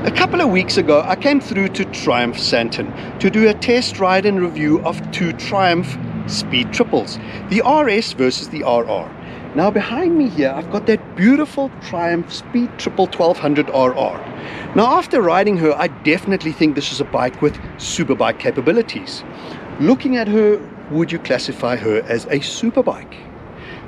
A couple of weeks ago, I came through to Triumph Santon to do a test ride and review of two Triumph speed triples, the RS versus the RR. Now behind me here, I've got that beautiful Triumph Speed Triple 1200 RR. Now after riding her, I definitely think this is a bike with superbike capabilities. Looking at her, would you classify her as a superbike?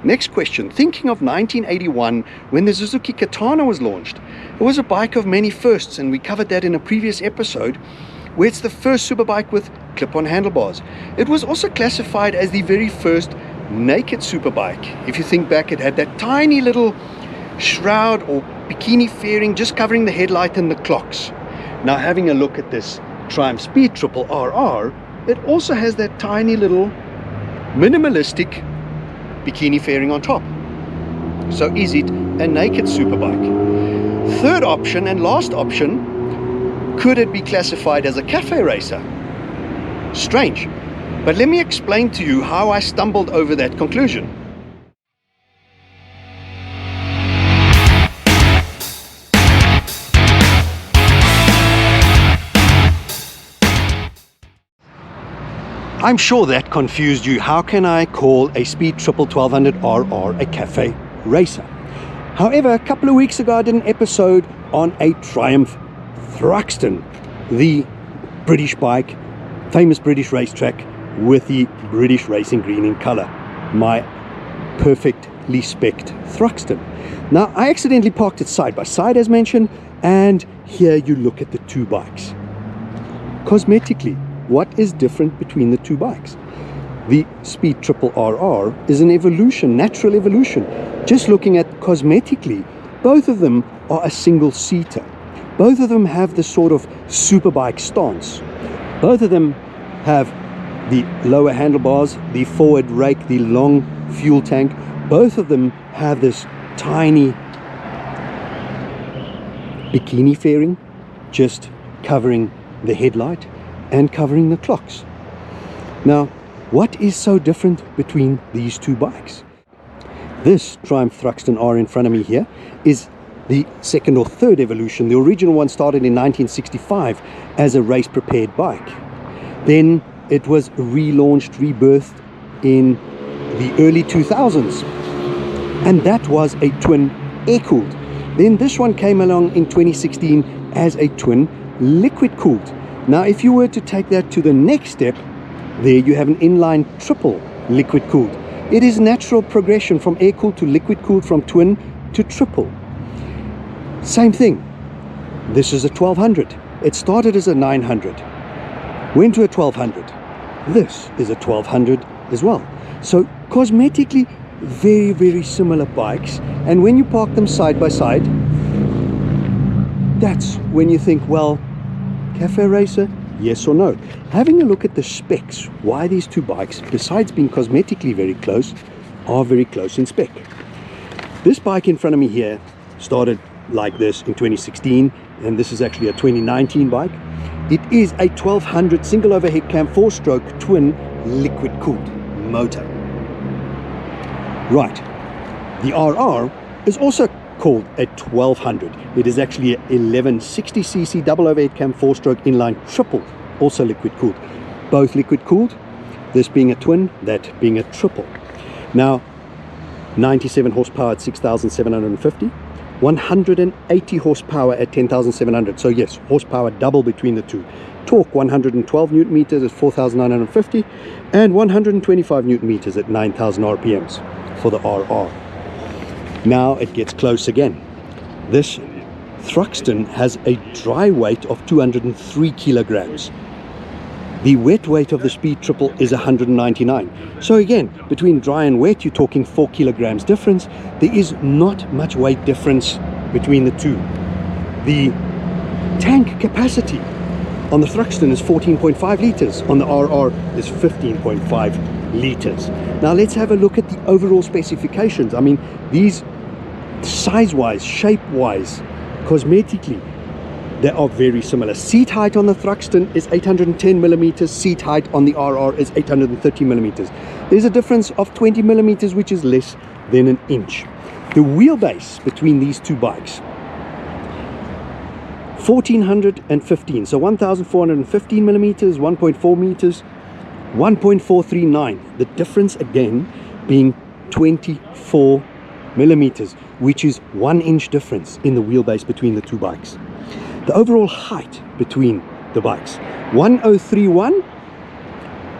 Next question, thinking of 1981 when the Suzuki Katana was launched. It was a bike of many firsts, and we covered that in a previous episode, where it's the first superbike with clip-on handlebars. It was also classified as the very first naked superbike. If you think back, it had that tiny little shroud or bikini fairing just covering the headlight and the clocks. Now having a look at this Triumph Speed Triple RR, it also has that tiny little minimalistic bikini fairing on top. So is it a naked superbike? Third option and last option, could it be classified as a cafe racer? Strange, but let me explain to you how I stumbled over that conclusion. I'm sure that confused you. How can I call a Speed Triple 1200 RR a cafe racer? However, a couple of weeks ago I did an episode on a Triumph Thruxton, the British bike, famous British racetrack with the British racing green in color. My perfectly spec'd Thruxton. Now I accidentally parked it side by side as mentioned, and here you look at the two bikes. Cosmetically, what is different between the two bikes? The Speed Triple RR is an evolution, natural evolution. Just looking at cosmetically, both of them are a single seater. Both of them have the sort of superbike stance. Both of them have the lower handlebars, the forward rake, the long fuel tank. Both of them have this tiny bikini fairing just covering the headlight and covering the clocks. Now, what is so different between these two bikes? This Triumph Thruxton R in front of me here is the second or third evolution. The original one started in 1965 as a race prepared bike. Then it was relaunched, rebirthed in the early 2000s, and that was a twin air-cooled. Then this one came along in 2016 as a twin liquid-cooled. Now if you were to take that to the next step, there you have an inline triple liquid-cooled. It is natural progression from air-cooled to liquid-cooled, from twin to triple. Same thing. This is a 1200. It started as a 900, went to a 1200. This is a 1200 as well. So cosmetically, very, very similar bikes. And when you park them side by side, that's when you think, well, cafe racer, yes or no? Having a look at the specs, why these two bikes, besides being cosmetically very close, are very close in spec. This bike in front of me here started like this in 2016, and this is actually a 2019 bike. It is a 1200 single overhead cam 4-stroke twin liquid cooled motor. Right, the RR is also called a 1200. It is actually a 1160cc double overhead cam 4-stroke inline triple, also liquid cooled. Both liquid cooled, this being a twin, that being a triple. Now 97 horsepower at 6,750, 180 horsepower at 10,700. So yes, horsepower double between the two. Torque 112 newton meters at 4,950 and 125 newton meters at 9,000 RPMs for the RR. Now it gets close again. This Thruxton has a dry weight of 203 kilograms. The wet weight of the Speed Triple is 199. So again, between dry and wet, you're talking 4 kilograms difference. There is not much weight difference between the two. The tank capacity on the Thruxton is 14.5 liters. On the RR is 15.5 liters. Now let's have a look at the overall specifications. I mean, these size-wise, shape-wise, cosmetically, they are very similar. Seat height on the Thruxton is 810 millimeters. Seat height on the RR is 830 millimeters. There's a difference of 20 millimeters, which is less than an inch. The wheelbase between these two bikes 1415, so 1415 millimeters, 1.4 meters, 1.439. The difference again being 24 millimeters, which is 1 inch difference in the wheelbase between the two bikes. The overall height between the bikes, 1031,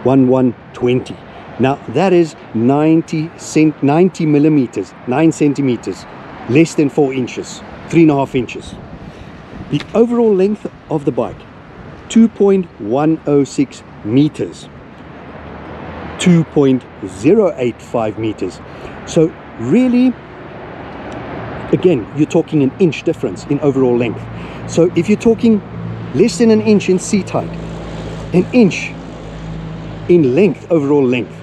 1120. Now that is 90 millimeters, 9 centimeters, less than 4 inches, 3.5 inches. The overall length of the bike, 2.106 meters, 2.085 meters. So really, again, you're talking an inch difference in overall length. So if you're talking less than an inch in seat height, an inch in length, overall length,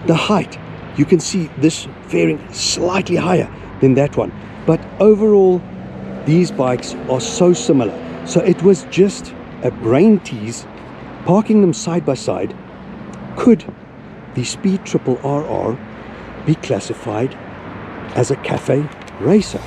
the height, you can see this varying slightly higher than that one. But overall, these bikes are so similar. So it was just a brain tease, parking them side by side. Could the Speed Triple RR be classified as a cafe racer?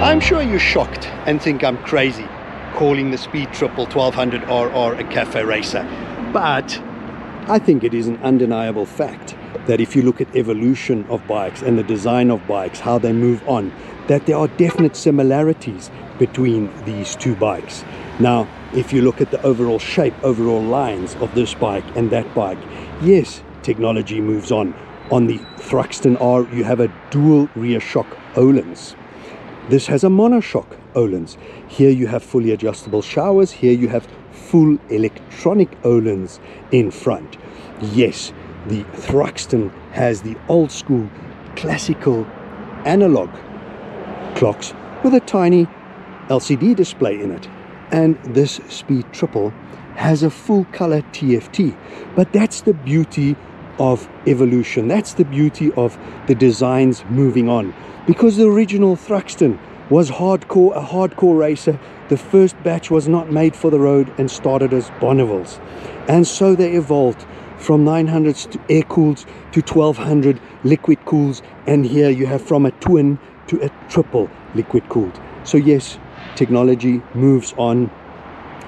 I'm sure you're shocked and think I'm crazy calling the Speed Triple 1200 RR a cafe racer, but I think it is an undeniable fact that if you look at evolution of bikes and the design of bikes, how they move on, that there are definite similarities between these two bikes. Now, if you look at the overall shape, overall lines of this bike and that bike, yes, technology moves on. On the Thruxton R, you have a dual rear shock Öhlins. This has a monoshock Öhlins. Here you have fully adjustable showers. Here you have full electronic Öhlins in front. Yes, the Thruxton has the old school classical analog clocks with a tiny LCD display in it. And this Speed Triple has a full color TFT. But that's the beauty of evolution. That's the beauty of the designs moving on. Because the original Thruxton was hardcore, a hardcore racer. The first batch was not made for the road and started as Bonneville's. And so they evolved from 900s to air-cooled to 1200 liquid-cooled. And here you have from a twin to a triple liquid-cooled. So yes, technology moves on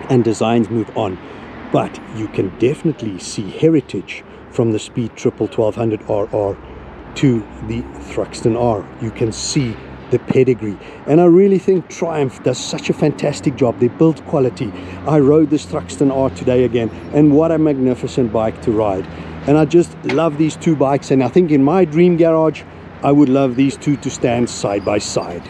and designs move on. But you can definitely see heritage from the Speed Triple 1200 RR to the Thruxton R. You can see the pedigree, and I really think Triumph does such a fantastic job. They build quality. I rode this Thruxton R today again, and what a magnificent bike to ride. And I just love these two bikes, and I think in my dream garage I would love these two to stand side by side.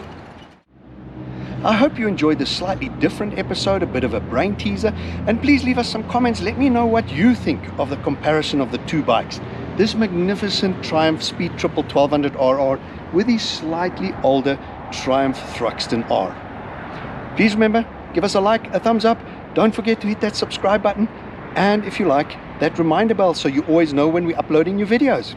I hope you enjoyed this slightly different episode, a bit of a brain teaser, and please leave us some comments. Let me know what you think of the comparison of the two bikes. This magnificent Triumph Speed Triple 1200 RR with the slightly older Triumph Thruxton R. Please remember, give us a like, a thumbs up. Don't forget to hit that subscribe button, and if you like, that reminder bell so you always know when we're uploading new videos.